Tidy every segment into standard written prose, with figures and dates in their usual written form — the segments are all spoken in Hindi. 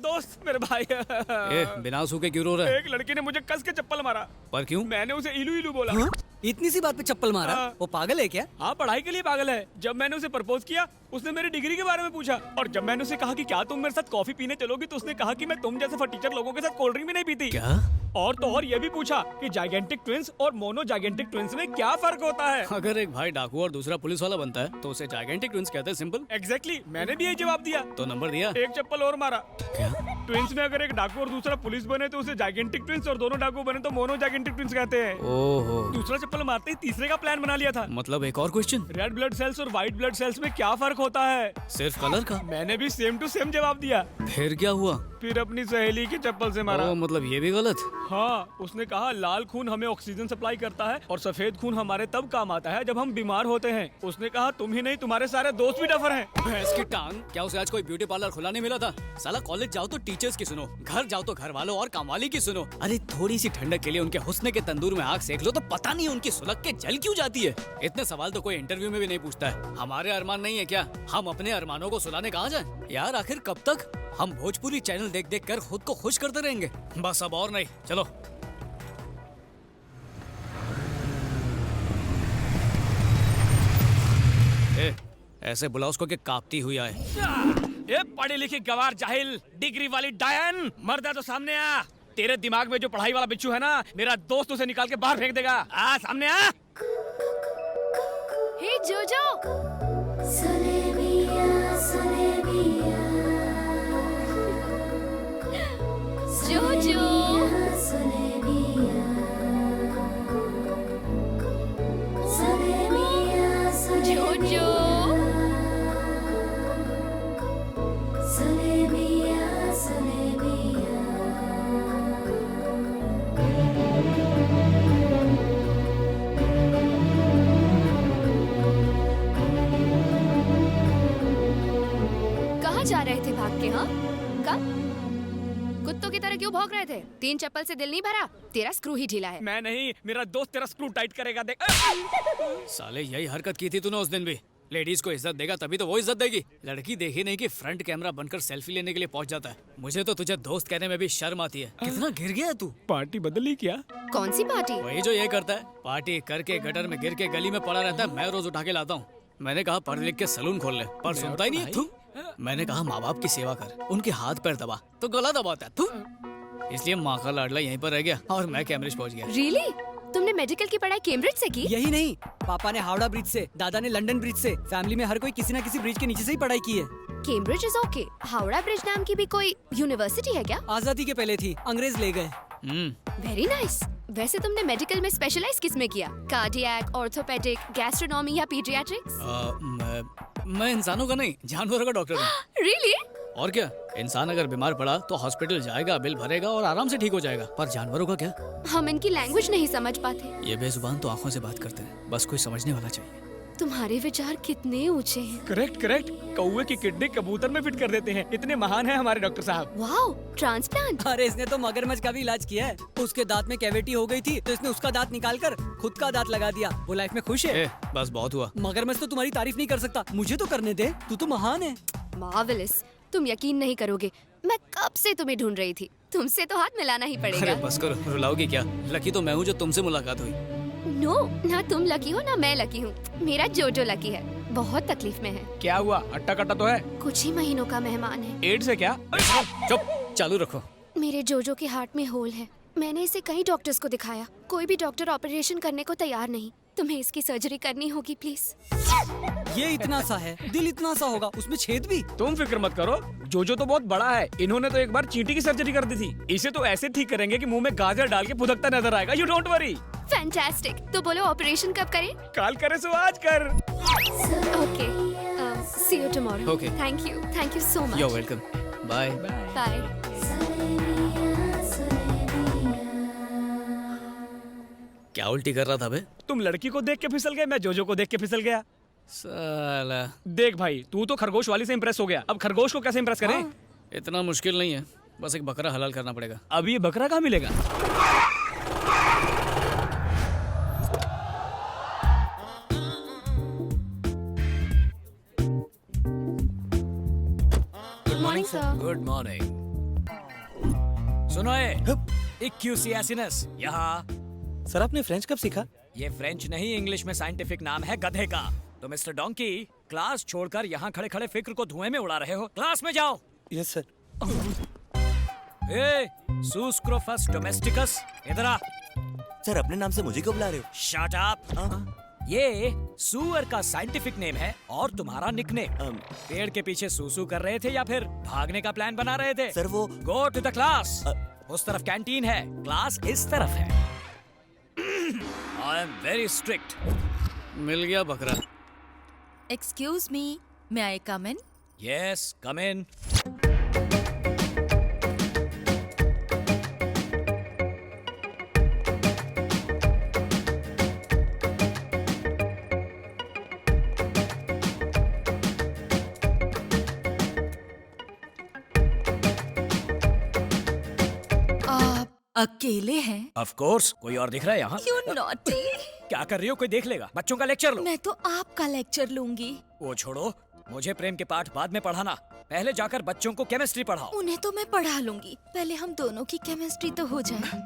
दोस्त, मेरे भाई। बिना सूखे क्यों रो रहा है? एक लड़की ने मुझे कस के चप्पल मारा। पर क्यों? मैंने उसे इलू इलू बोला। हाँ? इतनी सी बात पे चप्पल मारा? हाँ। वो पागल है क्या? हाँ, पढ़ाई के लिए पागल है। जब मैंने उसे प्रपोज किया, उसने मेरी डिग्री के बारे में पूछा, और जब मैंने उसे कहा कि क्या तुम मेरे साथ कॉफी पीने चलोगी, तो उसने कहा कि मैं तुम जैसे फटीचर लोगों के साथ कोल्ड ड्रिंक भी नहीं पीती। क्या? और तो और ये भी पूछा कि जाइगेंटिक ट्विंस और मोनो जाइगेंटिक ट्विंस में क्या फर्क होता है। अगर एक भाई डाकू और दूसरा पुलिस वाला बनता है तो उसे जाइगेंटिक ट्विंस कहते हैं। सिंपल। एग्जैक्टली, मैंने भी यही जवाब दिया। तो नंबर दिया? एक चप्पल और मारा। क्या? ट्विंस में अगर एक डाकू और दूसरा पुलिस बने तो उसे जाइगेंटिक ट्विंस, और दोनों डाकू बने तो मोनो जाइगेंटिक ट्विंस कहते हैं। ओहो। दूसरा चप्पल मारते ही तीसरे का प्लान बना लिया था। मतलब एक और क्वेश्चन, रेड ब्लड सेल्स और व्हाइट ब्लड सेल्स में क्या फर्क होता है? सिर्फ कलर का? मैंने भी सेम टू सेम जवाब दिया। फिर क्या हुआ? फिर अपनी सहेली की चप्पल से मारा। मतलब ये भी गलत? हाँ, उसने कहा लाल खून हमें ऑक्सीजन सप्लाई करता है और सफेद खून हमारे तब काम आता है जब हम बीमार होते हैं। उसने कहा तुम ही नहीं, तुम्हारे सारे दोस्त भी डफर हैं। भैंस की टांग, क्या उसे आज कोई ब्यूटी पार्लर खुला नहीं मिला था? साला कॉलेज जाओ तो टीचर्स की सुनो, घर जाओ तो घर वालों और कामवाली की सुनो। अरे थोड़ी सी ठंडक के लिए उनके हुस्न के तंदूर में आग सेक लो तो पता नहीं उनकी सुलग के जल क्यों जाती है। इतने सवाल तो कोई इंटरव्यू में भी नहीं पूछता है। हमारे अरमान नहीं है क्या? हम अपने अरमानों को सुलाने कहाँ जाए यार? आखिर कब तक हम भोजपुरी चैनल देख देख कर खुद को खुश करते रहेंगे? बस अब और नहीं, चलो। ऐसे बुलाओ उसको कि कांपती हुई आए। ये पढ़ी लिखी गवार जाहिल डिग्री वाली डायन, मर्द है तो सामने आ। तेरे दिमाग में जो पढ़ाई वाला बिच्छू है ना, मेरा दोस्त उसे निकाल के बाहर फेंक देगा। आ सामने आ। हे जोजो, जोजो, जोजो, कहाँ जा रहे थे भाग के? हाँ, कब? कुत्तों की तरह क्यों भौंक रहे थे? 3 चप्पल से दिल नहीं भरा? तेरा स्क्रू ही ढीला है। मैं नहीं, मेरा दोस्त तेरा स्क्रू टाइट करेगा, देख। साले यही हरकत की थी तूने उस दिन भी। लेडीज को इज्जत देगा तभी तो वो इज्जत देगी। लड़की देखी नहीं कि फ्रंट कैमरा बनकर सेल्फी लेने के लिए पहुंच जाता है। मुझे तो तुझे दोस्त कहने में भी शर्म आती है। कितना गिर गया तू? पार्टी बदली क्या? कौन सी पार्टी? वही जो ये करता है, पार्टी करके गटर में गिर के गली में पड़ा रहता है। मैं रोज उठा के लाता हूँ। मैंने कहा पढ़ लिख के सलून खोल ले, पर सुनता ही नहीं है। तू, मैंने कहा माँ बाप की सेवा कर, उनके हाथ पैर दबा, तो गला दबाता है तू। इसलिए माँ का लाडला यहीं पर रह गया और मैं कैम्ब्रिज पहुँच गया। रियली? तुमने मेडिकल की पढ़ाई कैम्ब्रिज से की? यही नहीं, पापा ने हावड़ा ब्रिज से, दादा ने लंदन ब्रिज से। फैमिली में हर कोई किसी न किसी ब्रिज के नीचे से ही पढ़ाई की है। Cambridge is okay. Howrah bridge नाम की भी कोई यूनिवर्सिटी है क्या? आजादी के पहले थी, अंग्रेज ले गए। Very nice. वैसे तुमने मेडिकल में स्पेशलाइज किस में किया? कार्डियक, ऑर्थोपेडिक, गैस्ट्रोनॉमी या पीडियाट्रिक्स? मैं इंसानों का नहीं, जानवरों का डॉक्टर हूँ। रियली? और क्या, इंसान अगर बीमार पड़ा तो हॉस्पिटल जाएगा, बिल भरेगा और आराम से ठीक हो जाएगा। पर जानवरों का क्या? हम इनकी लैंग्वेज नहीं समझ पाते। ये बेजुबान तो आंखों से बात करते हैं, बस कोई समझने वाला चाहिए। तुम्हारे विचार कितने ऊंचे हैं। करेक्ट करेक्ट, कौवे की किडनी कबूतर में फिट कर देते हैं। इतने महान है हमारे डॉक्टर साहब। Wow, transplant. अरे इसने तो मगरमच्छ का भी इलाज किया है। उसके दांत में कैविटी हो गई थी तो इसने उसका दांत निकाल कर खुद का दांत लगा दिया। वो लाइफ में खुश है। बस बहुत हुआ। मगरमच्छ तो तुम्हारी तारीफ नहीं कर सकता, मुझे तो करने दे, तू तो महान है। मार्वेलस। तुम यकीन नहीं करोगे, मैं कब से तुम्हें ढूंढ रही थी। तुमसे तो हाथ मिलाना ही पड़ेगा। अरे बस करो, रुलाओगी क्या? लकी तो मैं हूँ जो तुमसे मुलाकात हुई। नो, ना तुम लकी हो ना मैं लकी हूँ। मेरा जोजो लकी है, बहुत तकलीफ में है। क्या हुआ? अट्टा कट्टा तो है? कुछ ही महीनों का मेहमान है। एड्स है क्या? चुप, चालू रखो। मेरे जोजो के हार्ट में होल है। मैंने इसे कई डॉक्टर्स को दिखाया, कोई भी डॉक्टर ऑपरेशन करने को तैयार नहीं। तुम्हें इसकी सर्जरी करनी होगी प्लीज। ये इतना सा है, दिल इतना सा होगा, उसमें छेद भी। तुम फिक्र मत करो, जोजो तो बहुत बड़ा है। इन्होंने तो एक बार चींटी की सर्जरी कर दी थी। इसे तो ऐसे ठीक करेंगे कि मुंह में गाजर डाल के फुदकता नजर आएगा। You don't worry. फैंटास्टिक। तो बोलो ऑपरेशन कब करें? काल करे सो आज कर। Okay, see you tomorrow. Okay. Thank you so much. You're welcome. Bye. Bye. क्या उल्टी कर रहा था बे? तुम लड़की को देख के फिसल गए, मैं जोजो को देख के फिसल गया। साला। देख भाई, तू तो खरगोश वाली से इम्प्रेस हो गया, अब खरगोश को कैसे इम्प्रेस करें? इतना मुश्किल नहीं है, बस एक बकरा हलाल करना पड़ेगा। अब ये बकरा कहाँ मिलेगा? Good morning sir. Good morning. सुनो इक्यूसियासिनस यहाँ। सर आपने फ्रेंच कब सीखा? ये फ्रेंच नहीं, इंग्लिश में साइंटिफिक नाम है गधे का। तो मिस्टर डोंकी, क्लास छोड़कर यहाँ खड़े खड़े फिक्र को धुएं में उड़ा रहे हो। क्लास में जाओ। Yes sir. ए, सूस्क्रोफस डोमेस्टिकस, इधर आ। सर अपने नाम से मुझे क्यों बुला रहे हो? Shut up. ये सुअर का साइंटिफिक नेम है और तुम्हारा निकनेम। पेड़ के पीछे सूसू कर रहे थे या फिर भागने का प्लान बना रहे थे? सर वो गो टू द क्लास। उस तरफ कैंटीन है, क्लास इस तरफ है। I am very strict. मिल गया बकरा। Excuse me, may I come in? Yes, come in. आप अकेले हैं? ऑफ कोर्स, कोई और दिख रहा है यहाँ? You naughty! क्या कर रही हो? कोई देख लेगा। बच्चों का लेक्चर लो। मैं तो आपका लेक्चर लूंगी। वो छोड़ो, मुझे प्रेम के पाठ बाद में पढ़ाना। पहले जाकर बच्चों को केमिस्ट्री पढ़ाओ। उन्हें तो मैं पढ़ा लूंगी, पहले हम दोनों की केमिस्ट्री तो हो जाए।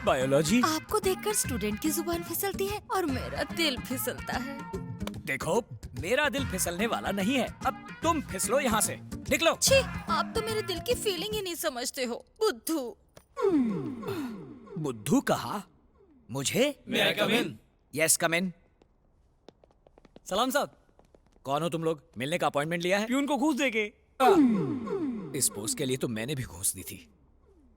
बायोलॉजी। आपको देखकर स्टूडेंट की जुबान फिसलती है और मेरा दिल फिसलता है। देखो, मेरा दिल फिसलने वाला नहीं है। अब तुम फिसलो यहाँ से, निकलो। छी, आप तो मेरे दिल की फीलिंग ही नहीं समझते हो, बुद्धू। बुद्धू कहा? मुझे? May I come in? Yes, come in. सलाम साहब। कौन हो तुम लोग? मिलने का अपॉइंटमेंट लिया है? प्यून को घूस देके। इस पोस्ट के लिए तो मैंने भी घूस दी थी।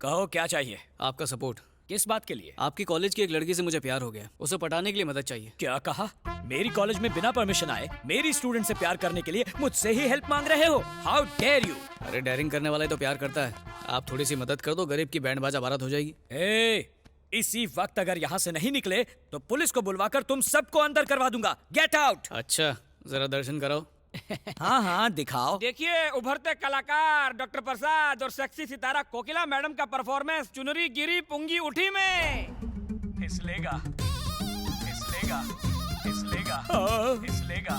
कहो क्या चाहिए? आपका सपोर्ट। किस बात के लिए? आपकी कॉलेज की एक लड़की से मुझे प्यार हो गया, उसे पटाने के लिए मदद चाहिए। क्या कहा? मेरी कॉलेज में बिना परमिशन आए मेरी स्टूडेंट से प्यार करने के लिए मुझसे ही हेल्प मांग रहे हो? How dare you! अरे डेयरिंग करने वाला ही तो प्यार करता है। आप थोड़ी सी मदद कर दो, गरीब की बैंड बाजा बारात हो जाएगी। इसी वक्त अगर यहाँ से नहीं निकले तो पुलिस को बुलवाकर तुम सबको अंदर करवा दूंगा। Get out! अच्छा, जरा दर्शन कराओ। हाँ हाँ, दिखाओ। देखिए, उभरते कलाकार डॉक्टर प्रसाद और सेक्सी सितारा कोकिला मैडम का परफॉर्मेंस चुनरी गिरी पुंगी उठी में। फिसलेगा, फिसलेगा, फिसलेगा, फिसलेगा,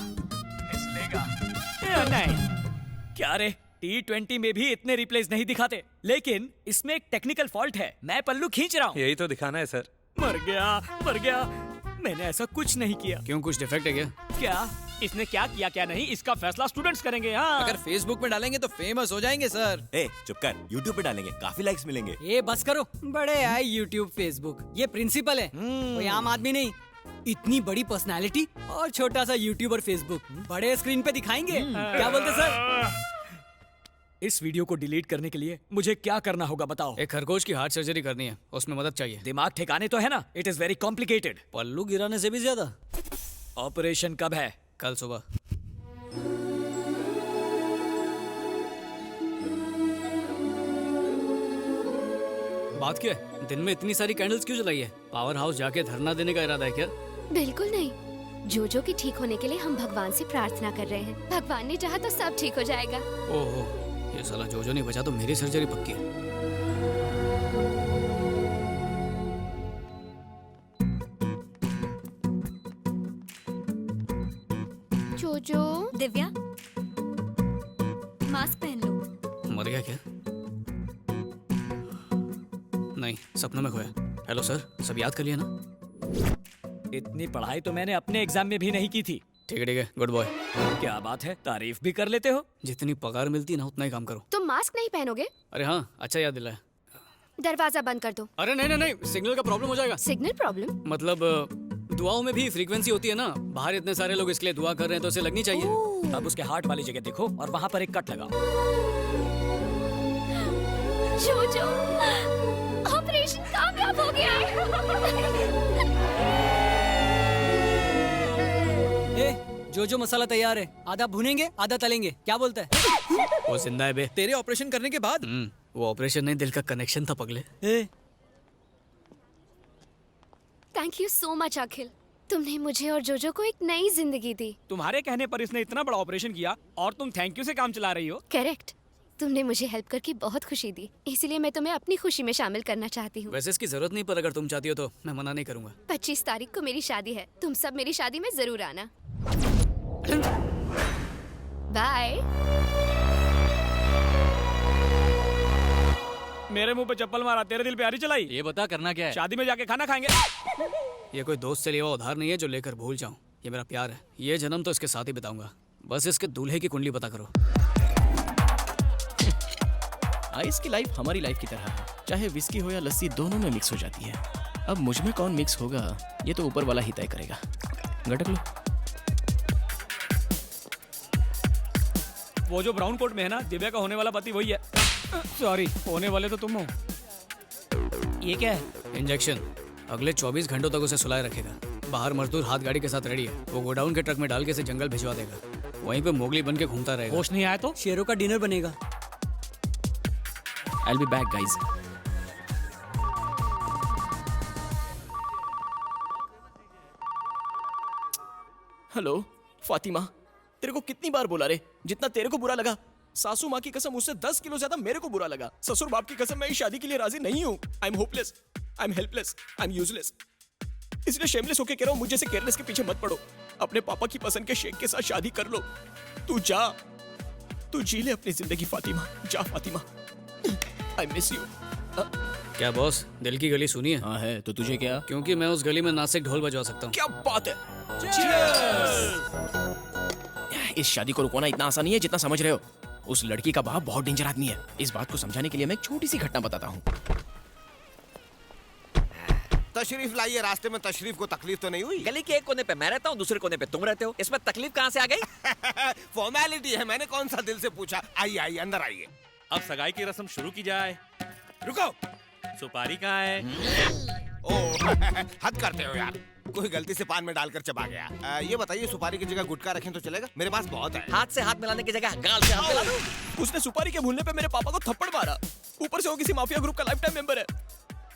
फिसलेगा। नहीं, क्या रे, T20 में भी इतने रिप्लेस नहीं दिखाते, लेकिन इसमें एक टेक्निकल फॉल्ट है। मैं पल्लू खींच रहा हूँ। यही तो दिखाना है सर। मर गया, मर गया। मैंने ऐसा कुछ नहीं किया। क्यों, कुछ डिफेक्ट है क्या? क्या? इसने क्या किया क्या नहीं, इसका फैसला स्टूडेंट्स करेंगे। हाँ, अगर फेसबुक में डालेंगे तो फेमस हो जाएंगे सर। ए चुप कर, YouTube पे डालेंगे, काफी लाइक्स मिलेंगे। ये बस करो, बड़े आए YouTube, Facebook। ये प्रिंसिपल है, कोई आम आदमी नहीं। इतनी बड़ी पर्सनालिटी और छोटा सा YouTube और Facebook बड़े स्क्रीन पे दिखाएंगे। क्या बोलते सर? इस वीडियो को डिलीट करने के लिए मुझे क्या करना होगा बताओ? एक खरगोश की हार्ट सर्जरी करनी है, उसमें मदद चाहिए। दिमाग ठिकाने तो है ना? It is very complicated. पल्लू गिराने से भी ज्यादा। ऑपरेशन कब है? कल सुबह। बात क्या है? दिन में इतनी सारी कैंडल्स क्यों जलाई है? पावर हाउस जाके धरना देने का इरादा है क्या? बिल्कुल नहीं। जोजो के ठीक होने के लिए हम भगवान से प्रार्थना कर रहे हैं। भगवान ने चाहा तो सब ठीक हो जाएगा। ओहो, ये साला जोजो नहीं बचा तो मेरी सर्जरी पक्की है। जोजो, दिव्या, मास्क पहन लो। मर गया क्या? नहीं, सपनों में खोया। हेलो सर, सब याद कर लिया ना? इतनी पढ़ाई तो मैंने अपने एग्जाम में भी नहीं की थी। ठीक है, गुड बॉय। क्या बात है, तारीफ भी कर लेते हो। जितनी पगार मिलती है ना, उतना ही काम करो। तुम मास्क नहीं पहनोगे? अरे हाँ, अच्छा याद दिलाया। दरवाजा बंद कर दो। अरे नहीं नहीं नहीं, सिग्नल का प्रॉब्लम हो जाएगा। Signal problem? मतलब दुआओं में भी फ्रीक्वेंसी होती है ना। बाहर इतने सारे लोग इसके लिए दुआ कर रहे हैं तो उसे लगनी चाहिए। अब उसके हार्ट वाली जगह देखो और वहाँ पर एक कट लगाओ। जोजो, ऑपरेशन कामयाब हो गया है। जोजो मसाला तैयार है, आधा भुनेंगे आधा तलेंगे। क्या बोलता है? वो जिंदा है बे। तेरे ऑपरेशन करने के बाद वो ऑपरेशन नहीं, दिल का कनेक्शन था पगले। थैंक यू सो मच अखिल, तुमने मुझे और जोजो को एक नई जिंदगी दी। तुम्हारे कहने पर इसने इतना बड़ा ऑपरेशन किया और तुम थैंक यू से काम चला रही हो। करेक्ट, तुमने मुझे हेल्प करके बहुत खुशी दी, इसलिए मैं तुम्हें अपनी खुशी में शामिल करना चाहती हूँ। वैसे इसकी जरूरत नहीं, पर अगर तुम चाहती हो तो मैं मना नहीं करूंगा। 25 तारीख को मेरी शादी है, तुम सब मेरी शादी में जरूर आना। बाय। मेरे मुंह पे चप्पल मारा, तेरे दिल पे आरी चलाई। ये बता करना क्या है? शादी में जाके खाना खाएंगे। ये कोई दोस्त से लिया हुआ उधार नहीं है जो लेकर भूल जाऊं। ये मेरा प्यार है, ये जन्म तो इसके साथ ही बिताऊंगा। बस इसके दूल्हे की कुंडली पता करो। आइस की लाइफ हमारी लाइफ की तरह है, चाहे विस्की हो या लस्सी दोनों में मिक्स हो जाती है। अब मुझ में कौन मिक्स होगा ये तो ऊपर वाला ही तय करेगा। गटक लो। वो जो ब्राउन कोट में है ना, दिव्या का होने वाला पति वही है। सॉरी, होने वाले तो तुम हो। ये क्या है? इंजेक्शन। अगले 24 घंटों तक उसे सुलाए रखेगा। बाहर मजदूर हाथ गाड़ी के साथ रेडी है, वो गोडाउन के ट्रक में डाल के इसे जंगल भिजवा देगा। वहीं पे मोगली बन के घूमता रहेगा। होश नहीं आया तो शेरों का डिनर बनेगा। I'll be back, guys. Hello Fatima, तेरे को कितनी बार बोला रे, जितना तेरे को बुरा लगा सासू माँ की कसम उससे 10 किलो ज्यादा मेरे को बुरा लगा। ससुर बाप की कसम मैं इस शादी के लिए राजी नहीं हूँ। I am hopeless, I am helpless, I am useless. इसलिए शेमलेस होके कह रहा हूँ, मुझे से केयरलेस के पीछे मत पड़ो। अपने पापा की पसंद के शेख के साथ शादी कर लो। तू जा, तू जी ले अपनी जिंदगी फातिमा। जा फातिमा, आई मिस यू। क्या बॉस, दिल की गली सुनी है? हाँ है, तो तुझे क्या? क्योंकि मैं उस गली में नासिक ढोल बजवा सकता हूँ। क्या बात है। इस शादी को रुकवाना इतना आसान नहीं है जितना समझ रहे हो। उस लड़की का बाप बहुत डेंजर आदमी है। इस बात को समझाने के लिए मैं एक छोटी सी घटना बताता हूँ। तशरीफ लाइए, रास्ते में तशरीफ को तकलीफ तो नहीं हुई? गली के एक कोने पे मैं रहता हूँ, दूसरे कोने पे तुम रहते हो, इसमें तकलीफ कहाँ से आ गई? फॉर्मेलिटी है, मैंने कौन सा दिल से पूछा। आइए आइए अंदर आइए। अब सगाई की रस्म शुरू की जाए। रुको, सुपारी कहाँ है? ओ हद करते हो यार, कोई गलती से पान में डालकर चबा गया। ये बताइए, सुपारी की जगह गुटखा रखें तो चलेगा? मेरे पास बहुत है। हाथ से हाथ मिलाने की जगह गाल से हाथ मिला दो। उसने सुपारी के भूलने पे मेरे पापा को थप्पड़ मारा। ऊपर से वो किसी माफिया ग्रुप का लाइफ टाइम मेंबर है।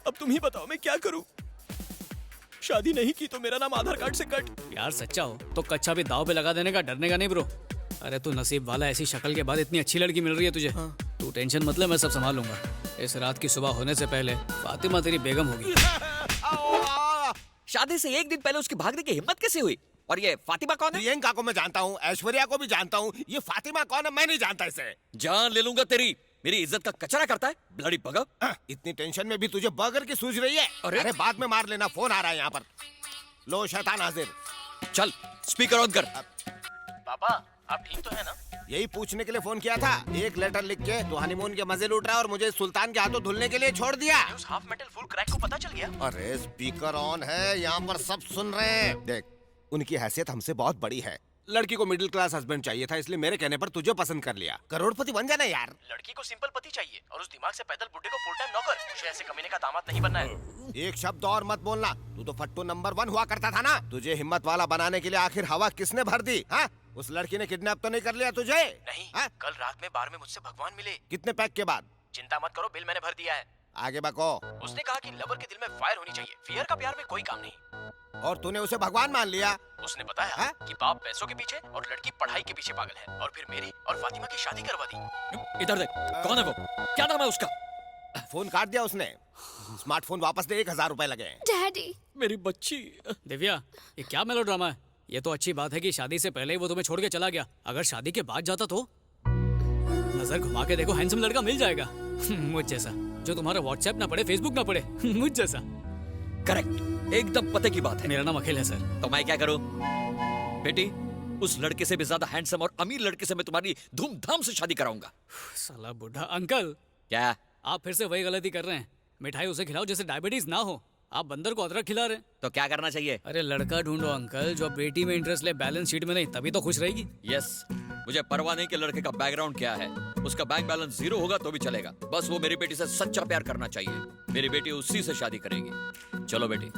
अब तुम ही बताओ मैं क्या करूं? शादी नहीं की तो मेरा नाम आधार कार्ड से कट। यार सच्चा हो तो कच्चा भी दाव पे लगा देने का, डरने का नहीं ब्रो। अरे तू नसीब वाला, ऐसी शक्ल के बाद इतनी अच्छी लड़की मिल रही है तुझे। तू टेंशन मत ले, मैं सब संभाल लूंगा। इस रात की सुबह होने से पहले फातिमा तेरी बेगम होगी। शादी से एक दिन पहले उसकी भागने की हिम्मत कैसे हुई? और ये फातिमा कौन है? प्रियंका को मैं जानता हूँ, ऐश्वर्या को भी जानता हूँ, ये फातिमा कौन है मैं नहीं जानता इसे। जान ले लूंगा तेरी। मेरी इज्जत का कचरा करता है, ब्लडी बगर। इतनी टेंशन में भी तुझे बर्गर की सूझ रही है? अरे बाद में मार लेना, फोन आ रहा है यहाँ पर। लो शैतान हाजिर। चल स्पीकर ऑन कर। पापा आप ठीक तो है ना? यही पूछने के लिए फोन किया था। एक लेटर लिख के तो हनीमून के मजे लूट रहा है और मुझे सुल्तान के हाथों धुलने के लिए छोड़ दिया। उस हाफ मेटल फुल क्रैक को पता चल गया? अरे स्पीकर ऑन है, यहाँ पर सब सुन रहे हैं। देख, उनकी हैसियत हमसे बहुत बड़ी है। लड़की को मिडिल क्लास हस्बैंड चाहिए था, इसलिए मेरे कहने पर तुझे पसंद कर लिया। करोड़पति बन जाना यार। लड़की को सिंपल पति चाहिए और उस दिमाग से पैदल बुड्ढे को फुल टाइम नौकर। मुझे ऐसे कमीने का दामाद नहीं बनना है। एक शब्द और मत बोलना। तू तो फट्टू नंबर 1 हुआ करता था ना। तुझे हिम्मत वाला बनाने के लिए आखिर हवा किसने भर दी? हाँ? उस लड़की ने किडनैप तो नहीं कर लिया तुझे? नहीं, हाँ? कल रात में बार में मुझसे भगवान मिले। कितने पैक के बाद? चिंता मत करो, बिल मैंने भर दिया है। आगे बको। उसने कहा कि लवर के दिल में फायर होनी चाहिए, फियर का प्यार में कोई काम नहीं। और तूने उसे भगवान मान लिया? उसने बताया हाँ? कि बाप पैसों के पीछे और लड़की पढ़ाई के पीछे पागल है, और फिर मेरी और फातिमा की शादी करवा दी। इधर देख, कौन है वो? क्या नाम है उसका? फोन काट दिया उसने। स्मार्टफोन वापस दे, 1000 रुपए लगे। डैडी, मेरी बच्ची। दिव्या, ये क्या मेलोड्रामा है? ये तो अच्छी बात है कि शादी से पहले ही वो तुम्हें छोड़ के चला गया। अगर शादी के बाद जाता तो नजर घुमा के देखो, हैंडसम लड़का मिल जाएगा। मुझ जैसा, जो तुम्हारा व्हाट्सएप ना पढ़े, फेसबुक ना पढ़े। मुझ जैसा। करेक्ट, एकदम पते की बात है। मेरा नाम अखिल है सर। तो मैं क्या करूं? बेटी, उस लड़के से भी ज्यादा हैंडसम और अमीर लड़के से मैं तुम्हारी धूमधाम से शादी कराऊंगा। साला बुढ़ा अंकल। क्या? आप फिर से वही गलती कर रहे हैं। मिठाई उसे खिलाओ जैसे डायबिटीज ना हो। आप बंदर को अदरक खिला रहे हैं। तो क्या करना चाहिए? अरे लड़का ढूंढो अंकल, जो बेटी में इंटरेस्ट ले, बैलेंस शीट में नहीं, तभी तो खुश रहेगी। यस, मुझे परवाह नहीं कि लड़के का बैकग्राउंड क्या है। उसका बैंक बैलेंस 0 होगा तो भी चलेगा। बस वो मेरी बेटी से सच्चा प्यार करना चाहिए। मेरी बेटी उसी से शादी करेगी। चलो बेटी।